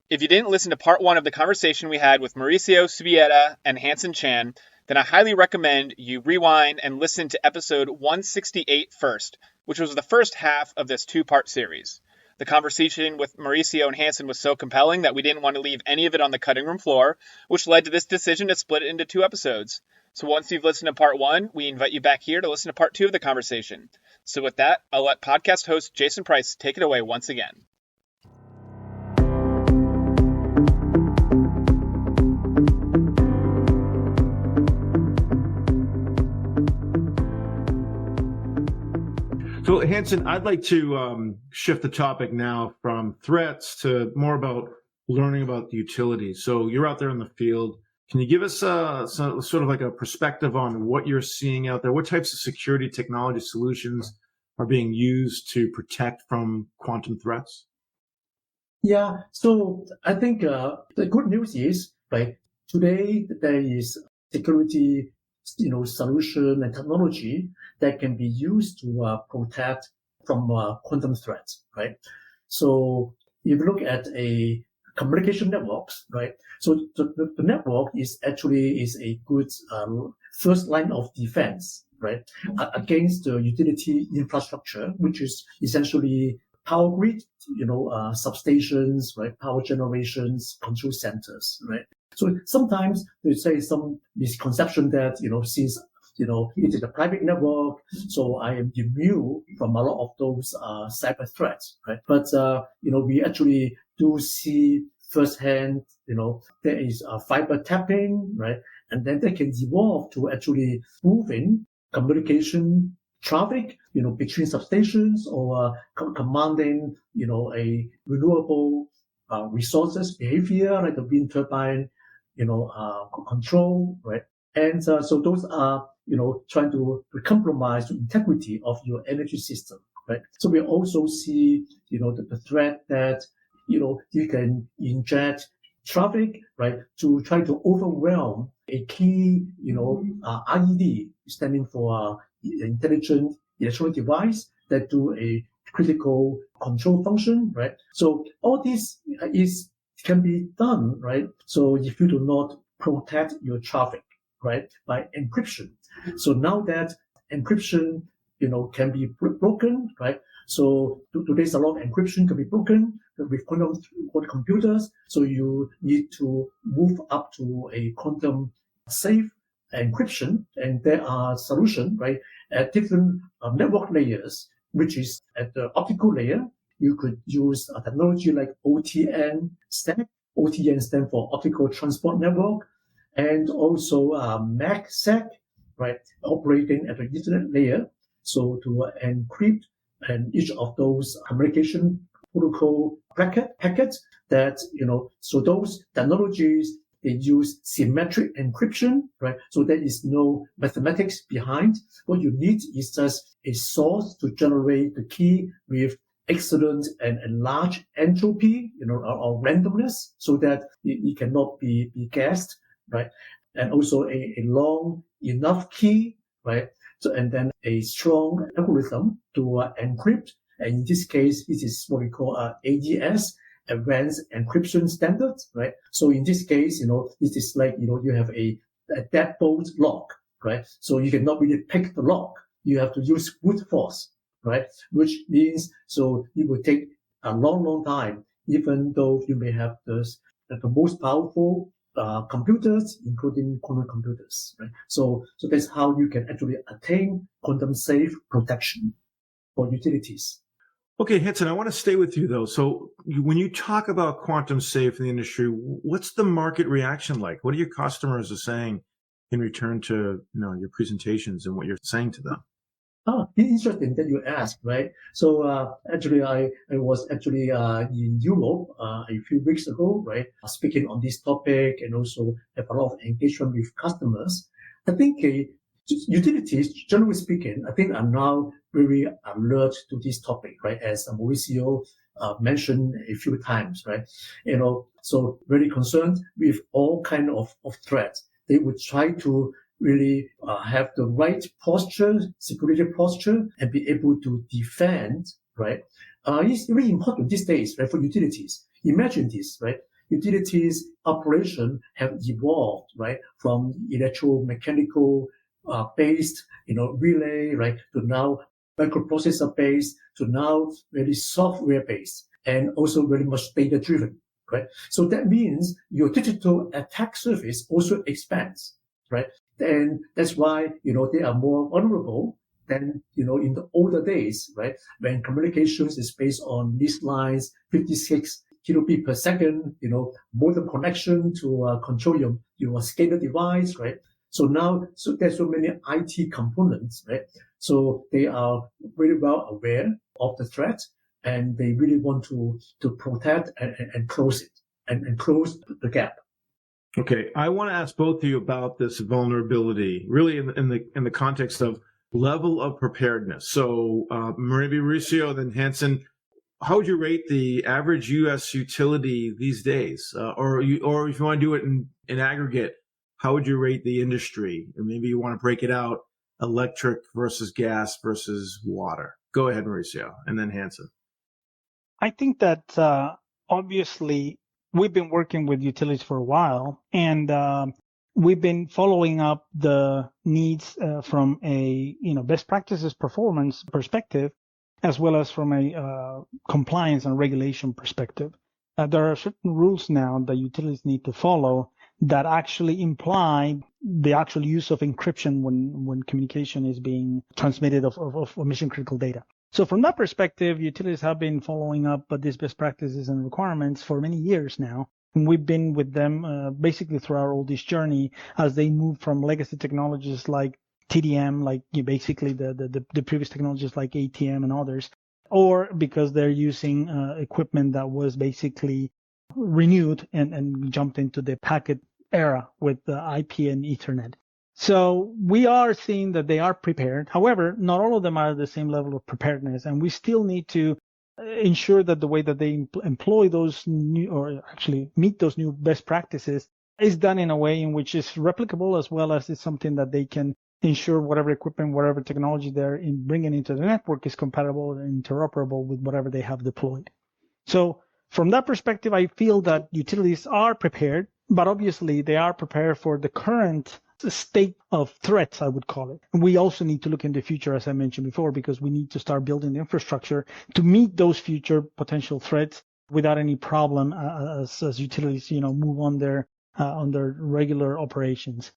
If you didn't listen to part one of the conversation we had with Mauricio Subieta and Hansen Chan, then I highly recommend you rewind and listen to episode 168 first, which was the first half of this two-part series. The conversation with Mauricio and Hansen was so compelling that we didn't want to leave any of it on the cutting room floor, which led to this decision to split it into two episodes. So once you've listened to part one, we invite you back here to listen to part two of the conversation. So with that, I'll let podcast host Jason Price take it away once again. So, Hansen, I'd like to shift the topic now from threats to more about learning about the utilities. So you're out there in the field. Can you give us sort of like a perspective on what you're seeing out there? What types of security technology solutions are being used to protect from quantum threats? Yeah, so I think the good news is, right, today there is security solution and technology that can be used to protect from quantum threats, right? So if you look at a communication networks, right? So the network is a good first line of defense, right? Against the utility infrastructure, which is essentially power grid, substations, right? Power generations, control centers, right? So sometimes there's some misconception that, since, it is a private network, so I am immune from a lot of those cyber threats, right? But, we actually do see firsthand, there is fiber tapping, right? And then that can evolve to actually moving communication traffic, between substations or commanding, a renewable resources behavior like the wind turbine, control, right? And so those are, trying to compromise the integrity of your energy system, right? So we also see, the threat that, you can inject traffic, right, to try to overwhelm a key, IED, standing for intelligent electronic device that do a critical control function, right? So all this can be done, right? So if you do not protect your traffic, right, by encryption. So now that encryption, can be broken, right? So today's a lot of encryption can be broken with quantum computers. So you need to move up to a quantum safe encryption, and there are solutions, right, at different network layers, which is at the optical layer. You could use a technology like OTN stack. OTN stands for Optical Transport Network, and also MACsec, right, operating at the Ethernet layer. So to encrypt and each of those communication protocol packets that, so those technologies, they use symmetric encryption, right? So there is no mathematics behind. What you need is just a source to generate the key with excellent and large entropy, or randomness, so that it cannot be guessed, right? And also a long enough key, right? So, and then a strong algorithm to encrypt. And in this case, it is what we call AES, Advanced Encryption Standards, right? So in this case, it is like, you have a deadbolt lock, right? So you cannot really pick the lock. You have to use brute force, right? Which means, so it will take a long time, even though you may have the most powerful computers, including quantum computers, right? So that's how you can actually attain quantum safe protection for utilities. Okay, Hansen, I want to stay with you though. So when you talk about quantum safe in the industry, what's the market reaction like? What are your customers saying in return to, your presentations and what you're saying to them? Interesting that you asked, right? So actually, I was actually in Europe a few weeks ago, right, speaking on this topic, and also have a lot of engagement with customers. I think utilities, generally speaking, I think are now very alert to this topic, right? As Mauricio mentioned a few times, right? So very concerned with all kind of threats. They would try to really have the right posture, security posture, and be able to defend, right? It's really important these days, right, for utilities. Imagine this, right? utilities operation have evolved, right, from electromechanical based, relay, right, to now microprocessor based, to now very software based, and also very much data driven, right? So that means your digital attack surface also expands, right? And that's why, they are more vulnerable than, in the older days, right? When communications is based on lease lines, 56 kilobit per second, modem connection to control your scanner device, right? So there's so many IT components, right? So they are very well aware of the threat, and they really want to protect and close it and close the gap. Okay, I want to ask both of you about this vulnerability, really in the context of level of preparedness. So maybe Mauricio, then Hansen, how would you rate the average U.S. utility these days? Or if you want to do it in aggregate, how would you rate the industry? Or maybe you want to break it out, electric versus gas versus water. Go ahead, Mauricio, and then Hansen. I think that obviously we've been working with utilities for a while, and we've been following up the needs from a best practices performance perspective, as well as from a compliance and regulation perspective. There are certain rules now that utilities need to follow that actually imply the actual use of encryption when communication is being transmitted of mission critical data. So from that perspective, utilities have been following up these best practices and requirements for many years now. And we've been with them basically throughout all this journey as they move from legacy technologies like TDM, like basically the previous technologies like ATM and others, or because they're using equipment that was basically renewed and jumped into the packet era with the IP and Ethernet. So we are seeing that they are prepared. However, not all of them are at the same level of preparedness, and we still need to ensure that the way that they employ those new, or actually meet those new best practices, is done in a way in which is replicable, as well as it's something that they can ensure whatever equipment, whatever technology they're bringing into the network is compatible and interoperable with whatever they have deployed. So from that perspective, I feel that utilities are prepared, but obviously they are prepared for the current state of threats, I would call it. And we also need to look in the future, as I mentioned before, because we need to start building the infrastructure to meet those future potential threats without any problem as utilities, move on their regular operations.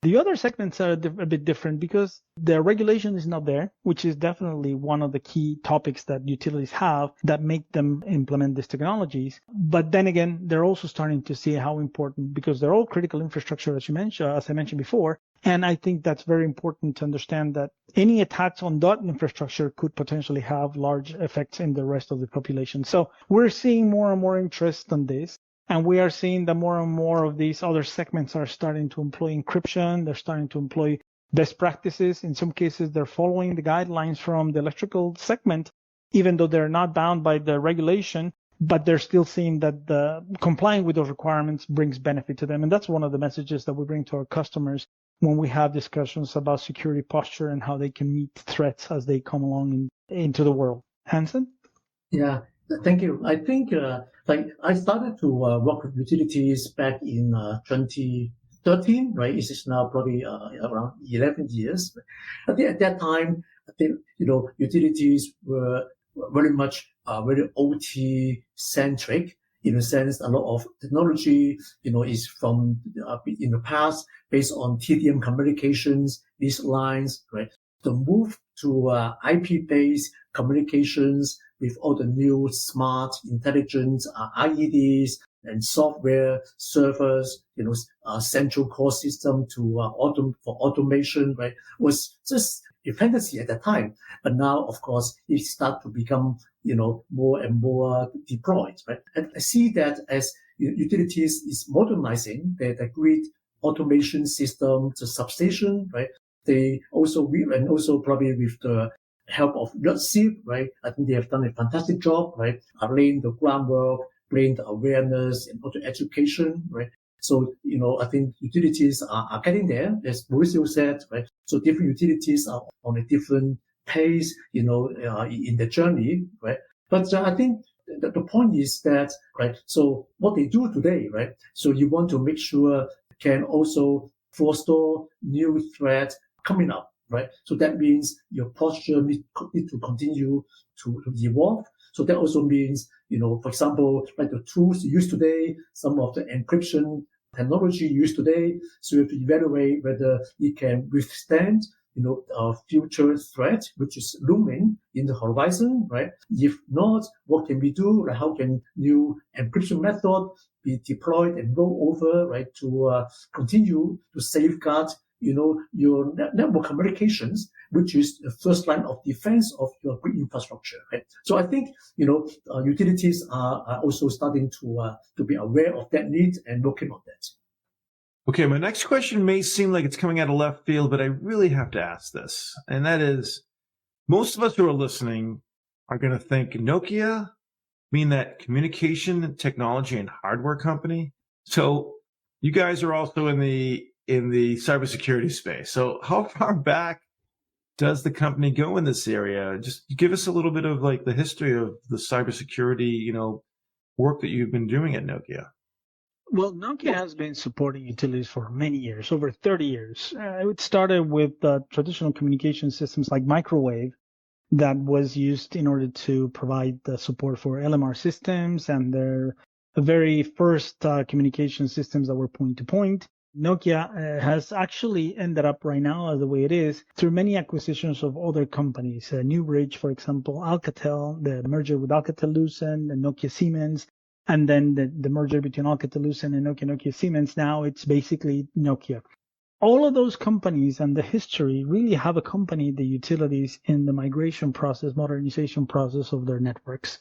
The other segments are a bit different because the regulation is not there, which is definitely one of the key topics that utilities have that make them implement these technologies. But then again, they're also starting to see how important, because they're all critical infrastructure, as I mentioned before. And I think that's very important to understand that any attacks on that infrastructure could potentially have large effects in the rest of the population. So we're seeing more and more interest on this. And we are seeing that more and more of these other segments are starting to employ encryption. They're starting to employ best practices. In some cases, they're following the guidelines from the electrical segment, even though they're not bound by the regulation, but they're still seeing that complying with those requirements brings benefit to them. And that's one of the messages that we bring to our customers when we have discussions about security posture and how they can meet threats as they come along into the world. Hansen? Yeah. Thank you. I think, I started to work with utilities back in 2013, right? It is now probably around 11 years. I think at that time, utilities were very much very OT centric. In a sense, a lot of technology, is from in the past based on TDM communications, these lines, right? The move to IP-based communications with all the new smart, intelligent IEDs and software servers, central core system for automation, right, was just a fantasy at that time. But now, of course, it starts to become, more and more deployed, right? And I see that as utilities is modernizing the grid automation system, the substation, right? They also, and also probably with the help of YOTC, right? I think they have done a fantastic job, right? Laying the groundwork, laying the awareness and also education, right? So, I think utilities are getting there, as Mauricio said, right? So different utilities are on a different pace, in the journey, right? But I think the point is that, right, so what they do today, right, so you want to make sure can also forestall new threats coming up, right? So that means your posture need to continue to evolve. So that also means, for example, like the tools you use today, some of the encryption technology used today. So you have to evaluate whether it can withstand, future threat, which is looming in the horizon, right? If not, what can we do? Like how can new encryption method be deployed and roll over, right, to continue to safeguard, your network communications, which is the first line of defense of your grid infrastructure, right? So I think, utilities are also starting to be aware of that need and working on that. Okay, my next question may seem like it's coming out of left field, but I really have to ask this. And that is, most of us who are listening are going to think Nokia, mean that communication technology and hardware company. So you guys are also in the cybersecurity space. So how far back does the company go in this area? Just give us a little bit of like the history of the cybersecurity, work that you've been doing at Nokia. Well, Nokia has been supporting utilities for many years, over 30 years. It started with traditional communication systems like microwave that was used in order to provide the support for LMR systems and their very first communication systems that were point-to-point. Nokia has actually ended up right now the way it is through many acquisitions of other companies. Newbridge, for example, Alcatel, the merger with Alcatel-Lucent and Nokia Siemens, and then the merger between Alcatel-Lucent and Nokia Siemens. Now it's basically Nokia. All of those companies and the history really have accompanied the utilities in the migration process, modernization process of their networks.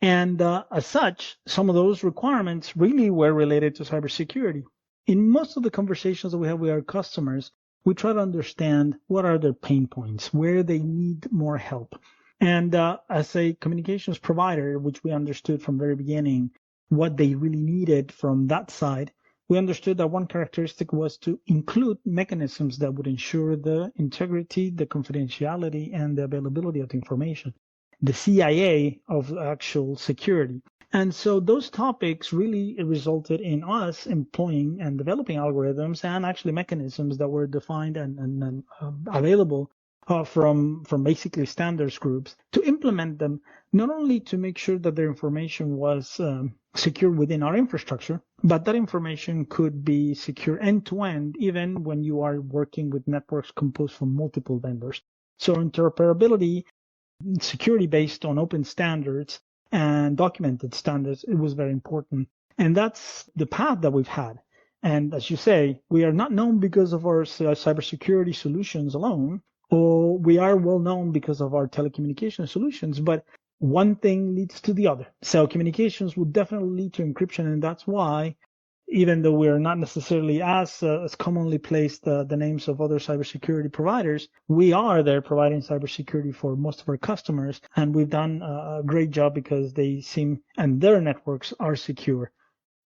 And as such, some of those requirements really were related to cybersecurity. In most of the conversations that we have with our customers, we try to understand what are their pain points, where they need more help. And as a communications provider, which we understood from the very beginning what they really needed from that side, we understood that one characteristic was to include mechanisms that would ensure the integrity, the confidentiality, and the availability of the information, the CIA of actual security. And so those topics really resulted in us employing and developing algorithms and actually mechanisms that were defined and available from basically standards groups to implement them, not only to make sure that their information was secure within our infrastructure, but that information could be secure end-to-end, even when you are working with networks composed from multiple vendors. So interoperability, security based on open standards and documented standards, it was very important. And that's the path that we've had. And as you say, we are not known because of our cybersecurity solutions alone, or we are well known because of our telecommunication solutions, but one thing leads to the other. So communications will definitely lead to encryption, and that's why, even though we are not necessarily as commonly placed the names of other cybersecurity providers, we are there providing cybersecurity for most of our customers, and we've done a great job because they seem, and their networks are secure.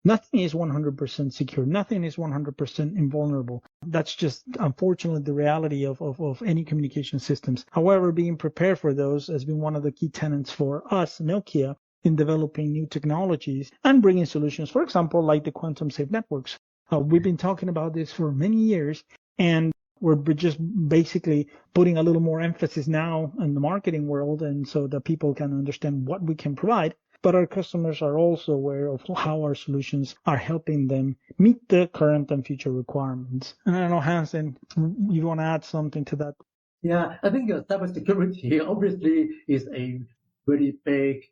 Nothing is 100% secure. Nothing is 100% invulnerable. That's just, unfortunately, the reality of any communication systems. However, being prepared for those has been one of the key tenets for us, Nokia, in developing new technologies and bringing solutions, for example, like the quantum safe networks. We've been talking about this for many years, and we're just basically putting a little more emphasis now in the marketing world, and so that people can understand what we can provide. But our customers are also aware of how our solutions are helping them meet the current and future requirements. And I don't know, Hansen, you want to add something to that? Yeah, I think cybersecurity obviously is a very big,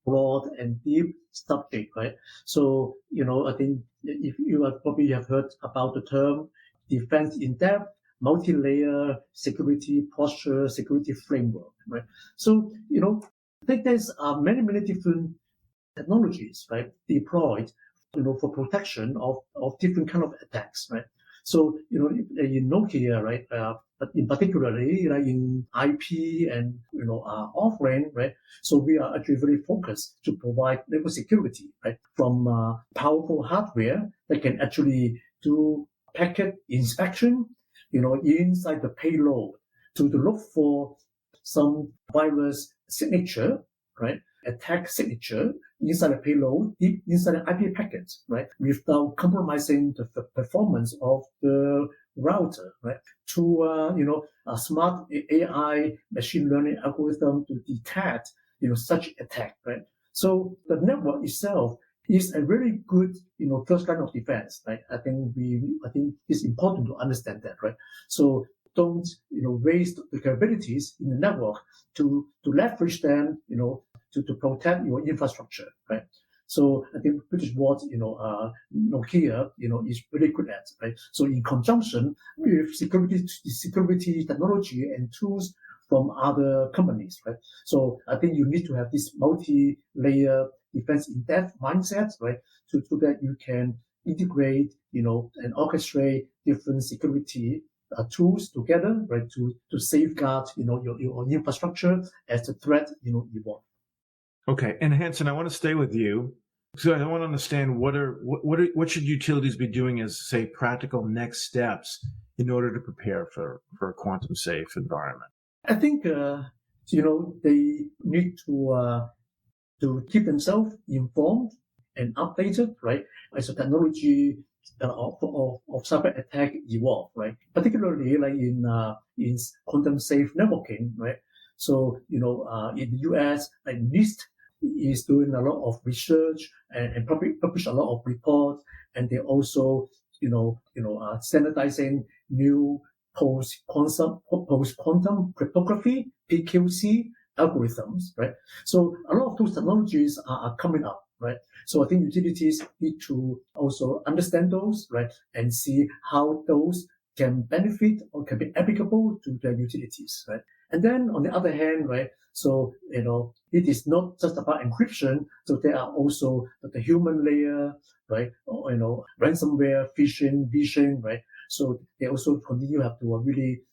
broad, and deep subject, right? So, I think if you probably have heard about the term defense in depth, multi-layer security posture, security framework, right? So, I think there's many different technologies, right, deployed, for protection of different kind of attacks, right? So, in Nokia, right, but in particularly, in IP and, offering, right? So we are actually very focused to provide network security, right? From powerful hardware that can actually do packet inspection, inside the payload to look for some virus signature, right? attack signature inside the payload, inside the IP packet, right? Without compromising the performance of the router, right? To, a smart AI machine learning algorithm to detect, such attack, right? So the network itself is a very good, first line of defense, right? I think it's important to understand that, right? So don't, waste the capabilities in the network to leverage them, to protect your infrastructure, right? So I think which is what, Nokia, is really good at, right? So in conjunction with security technology and tools from other companies, right? So I think you need to have this multi-layer defense in-depth mindset, right? So that you can integrate, and orchestrate different security tools together, right? To safeguard, your infrastructure as the threat, evolve. Okay, and Hansen, I want to stay with you. So I want to understand what should utilities be doing as, say, practical next steps in order to prepare for a quantum safe environment? I think they need to keep themselves informed and updated, right? As the technology of cyber attack evolve, right? Particularly like in quantum safe networking, right? So in the US, like NIST is doing a lot of research and publish a lot of reports, and they also standardizing new post-quantum cryptography, PQC algorithms, right? So a lot of those technologies are coming up, right? So I think utilities need to also understand those, right? And see how those can benefit or can be applicable to their utilities, right? And then on the other hand, right? So, it is not just about encryption. So there are also the human layer, right? Or, ransomware, phishing, right? So they also continue to have to really,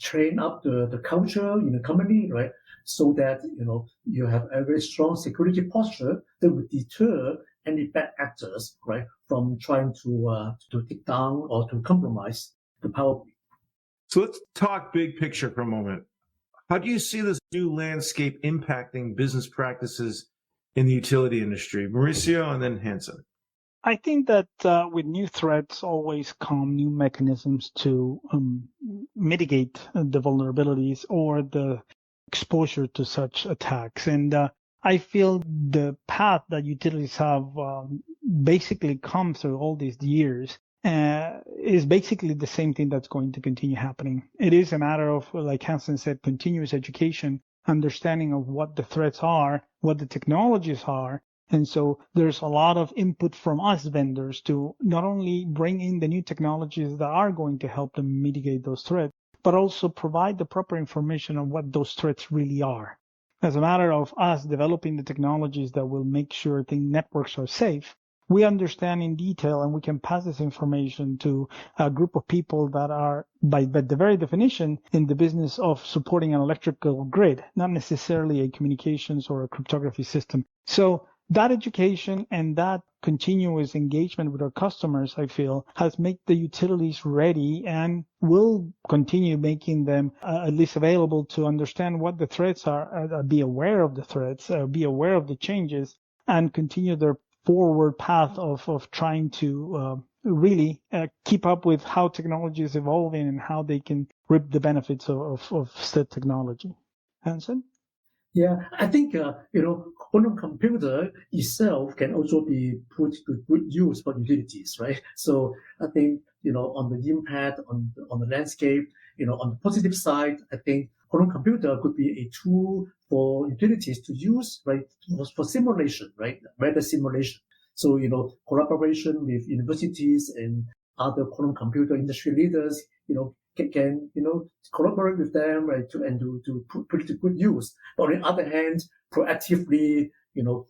train up the culture in the company, right? So that, you have a very strong security posture that would deter any bad actors, right? From trying to take down or to compromise the power grid. So let's talk big picture for a moment. How do you see this new landscape impacting business practices in the utility industry? Mauricio and then Hansen. I think that with new threats always come new mechanisms to mitigate the vulnerabilities or the exposure to such attacks. And I feel the path that utilities have basically come through all these years is basically the same thing that's going to continue happening. It is a matter of, like Hansen said, continuous education, understanding of what the threats are, what the technologies are. And so there's a lot of input from us vendors to not only bring in the new technologies that are going to help them mitigate those threats, but also provide the proper information on what those threats really are. As a matter of us developing the technologies that will make sure the networks are safe, we understand in detail and we can pass this information to a group of people that are, by the very definition, in the business of supporting an electrical grid, not necessarily a communications or a cryptography system. So that education and that continuous engagement with our customers, I feel, has made the utilities ready and will continue making them at least available to understand what the threats are, be aware of the threats, be aware of the changes, and continue their forward path of trying to really keep up with how technology is evolving and how they can reap the benefits of said technology. Hansen? Yeah, I think, quantum computer itself can also be put to good use for utilities, right? So I think, on the impact, on the landscape, on the positive side, I think quantum computer could be a tool for utilities to use, right? For simulation, right? Weather simulation. So, collaboration with universities and other quantum computer industry leaders, can collaborate with them, right, to put it to good use. But on the other hand, proactively,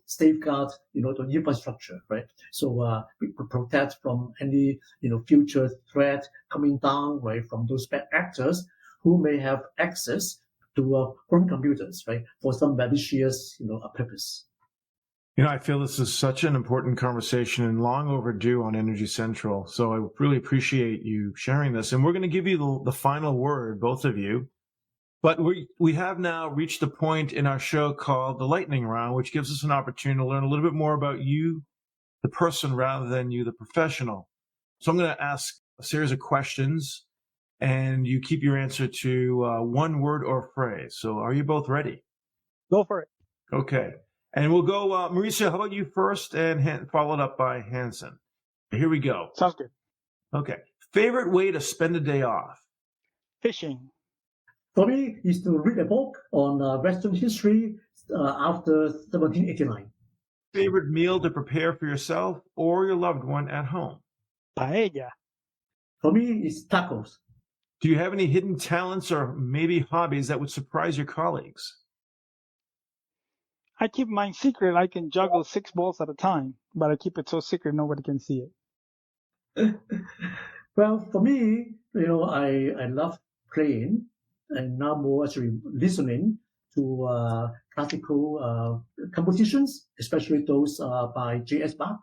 safeguard, the infrastructure, right? So protect from any, future threat coming down, right, from those bad actors who may have access to quantum computers, right, for some malicious, purpose. I feel this is such an important conversation and long overdue on Energy Central. So I really appreciate you sharing this. And we're going to give you the final word, both of you. But we have now reached the point in our show called the lightning round, which gives us an opportunity to learn a little bit more about you, the person, rather than you, the professional. So I'm going to ask a series of questions, and you keep your answer to one word or phrase. So are you both ready? Go for it. Okay. And we'll go, Mauricio, how about you first, and followed up by Hansen. Here we go. Sounds good. Okay. Favorite way to spend a day off? Fishing. For me, is to read a book on Western history after 1789. Favorite meal to prepare for yourself or your loved one at home? Paella. For me, it's tacos. Do you have any hidden talents or maybe hobbies that would surprise your colleagues? I keep mine secret. I can juggle 6 balls at a time, but I keep it so secret nobody can see it. Well, for me, I love playing and now more actually listening to classical compositions, especially those by J.S. Bach.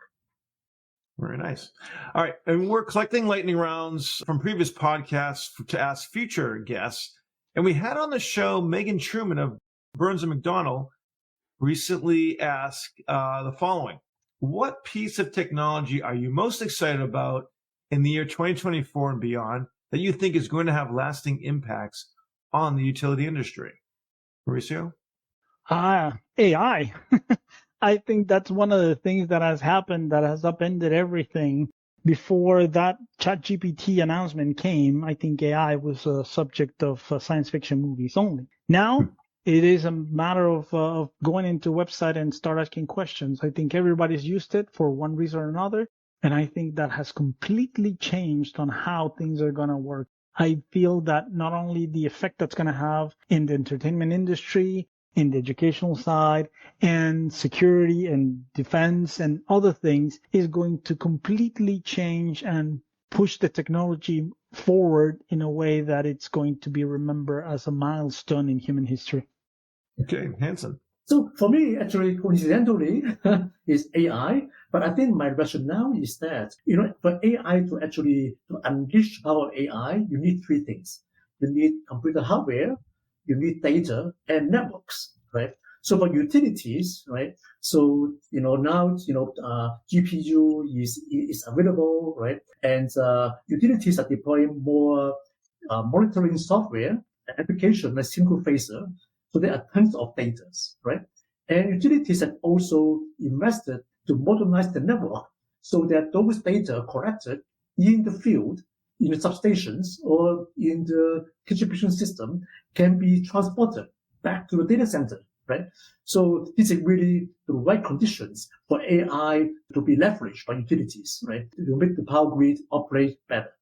Very nice. All right. And we're collecting lightning rounds from previous podcasts to ask future guests. And we had on the show Megan Truman of Burns and McDonnell recently asked the following. What piece of technology are you most excited about in the year 2024 and beyond that you think is going to have lasting impacts on the utility industry? Mauricio? AI. I think that's one of the things that has happened that has upended everything. Before that ChatGPT announcement came, I think AI was a subject of science fiction movies only. Now, it is a matter of going into a website and start asking questions. I think everybody's used it for one reason or another. And I think that has completely changed on how things are going to work. I feel that not only the effect that's going to have in the entertainment industry, in the educational side, and security and defense and other things is going to completely change and push the technology forward in a way that it's going to be remembered as a milestone in human history. Okay, Hansen. So for me, actually, coincidentally, is AI. But I think my rationale is that, for AI to unleash power of AI, you need 3 things. You need computer hardware, you need data, and networks, right? So for utilities, right? So, now, GPU is available, right? And utilities are deploying more monitoring software, application like single phaser. So there are tons of data, right? And utilities have also invested to modernize the network so that those data collected in the field, in the substations, or in the distribution system can be transported back to the data center, right? So this is really the right conditions for AI to be leveraged by utilities, right? To make the power grid operate better.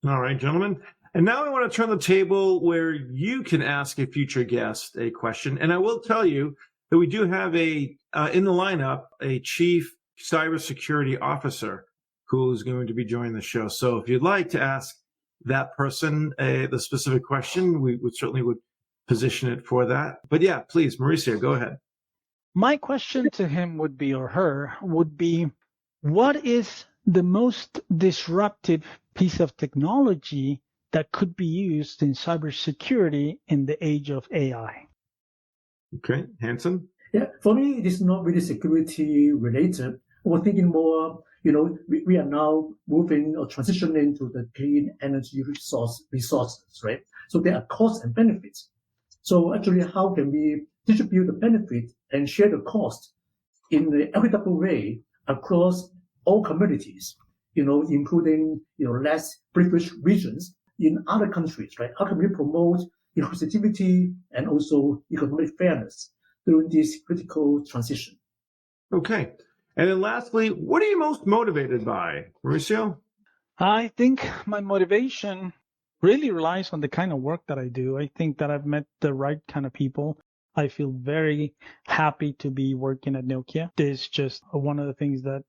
All right, gentlemen. And now I want to turn the table where you can ask a future guest a question. And I will tell you that we do have in the lineup, a chief cybersecurity officer who's going to be joining the show. So if you'd like to ask that person the specific question, we certainly would position it for that. But yeah, please, Mauricio, go ahead. My question to him would be, or her, would be, what is the most disruptive piece of technology that could be used in cybersecurity in the age of AI? Okay, Hansen? Yeah, for me, it is not really security related. We're thinking more, we are now moving or transitioning to the clean energy resources, right? So there are costs and benefits. So actually, how can we distribute the benefit and share the cost in an equitable way across all communities, including, less privileged regions in other countries, right? How can we promote inclusivity and also economic fairness during this critical transition? Okay. And then lastly, what are you most motivated by, Mauricio? I think my motivation really relies on the kind of work that I do. I think that I've met the right kind of people. I feel very happy to be working at Nokia. It's just one of the things that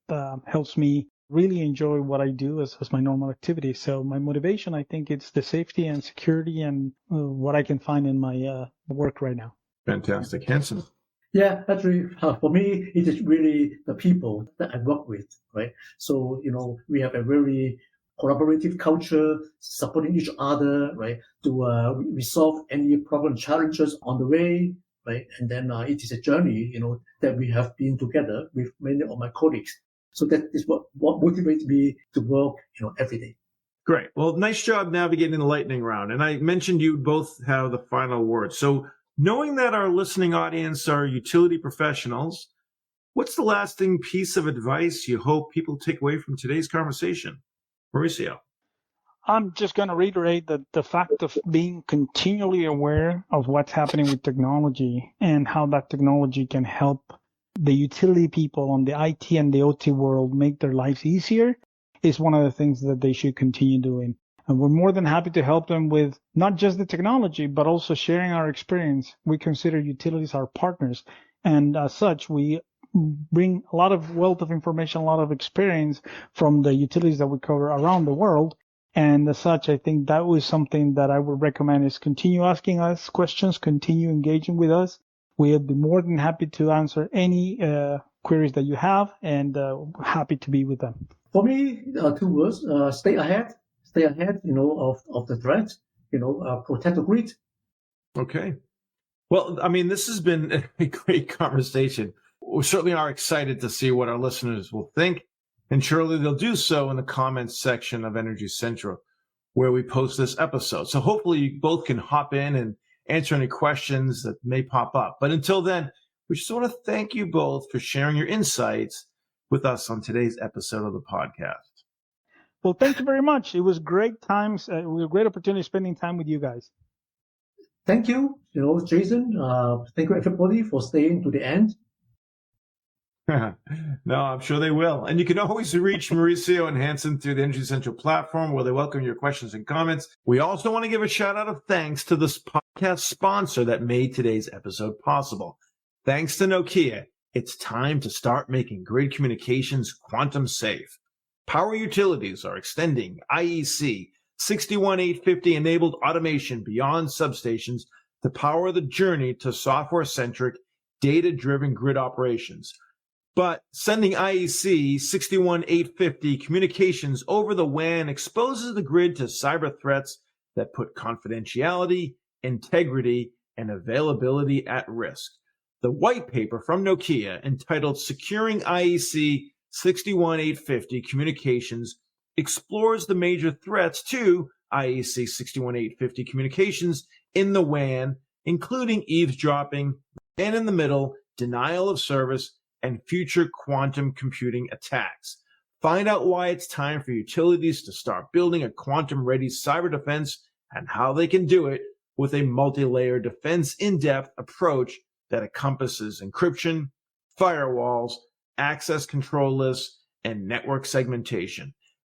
helps me really enjoy what I do as my normal activity. So my motivation, I think it's the safety and security and what I can find in my work right now. Fantastic. Hansen? Yeah, actually, for me, it is really the people that I work with, right? So, we have a very collaborative culture, supporting each other, right, to resolve any problem challenges on the way, right? And then it is a journey, that we have been together with many of my colleagues. So that is what motivates me to work, every day. Great. Well, nice job navigating the lightning round. And I mentioned you both have the final word. So knowing that our listening audience are utility professionals, what's the lasting piece of advice you hope people take away from today's conversation? Mauricio. I'm just going to reiterate that the fact of being continually aware of what's happening with technology and how that technology can help the utility people on the IT and the OT world make their lives easier is one of the things that they should continue doing. And we're more than happy to help them with not just the technology, but also sharing our experience. We consider utilities our partners. And as such, we bring a lot of wealth of information, a lot of experience from the utilities that we cover around the world. And as such, I think that was something that I would recommend is continue asking us questions, continue engaging with us. We'll be more than happy to answer any queries that you have, and happy to be with them. For me, 2 words: stay ahead, of the threat. Protect the grid. Okay. Well, I mean, this has been a great conversation. We certainly are excited to see what our listeners will think, and surely they'll do so in the comments section of Energy Central, where we post this episode. So hopefully you both can hop in and answer any questions that may pop up. But until then, we just want to thank you both for sharing your insights with us on today's episode of the podcast. Well, thank you very much. It was great times. It was a great opportunity spending time with you guys. Thank you, Jason. Thank you, everybody, for staying to the end. No, I'm sure they will. And you can always reach Mauricio and Hansen through the Energy Central platform, where they welcome your questions and comments. We also want to give a shout out of thanks to this podcast sponsor that made today's episode possible. Thanks to Nokia, it's time to start making grid communications quantum safe. Power utilities are extending IEC 61850 enabled automation beyond substations to power the journey to software-centric, data-driven grid operations. But sending IEC 61850 communications over the WAN exposes the grid to cyber threats that put confidentiality, integrity, and availability at risk. The white paper from Nokia, entitled Securing IEC 61850 Communications, explores the major threats to IEC 61850 communications in the WAN, including eavesdropping, man in the middle, denial of service, and future quantum computing attacks. Find out why it's time for utilities to start building a quantum-ready cyber defense and how they can do it with a multi-layer defense in-depth approach that encompasses encryption, firewalls, access control lists, and network segmentation.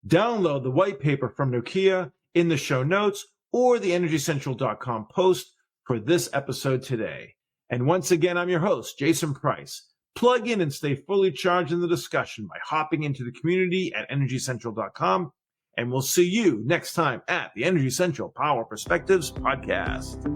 Download the white paper from Nokia in the show notes or the EnergyCentral.com post for this episode today. And once again, I'm your host, Jason Price. Plug in and stay fully charged in the discussion by hopping into the community at EnergyCentral.com. And we'll see you next time at the Energy Central Power Perspectives Podcast.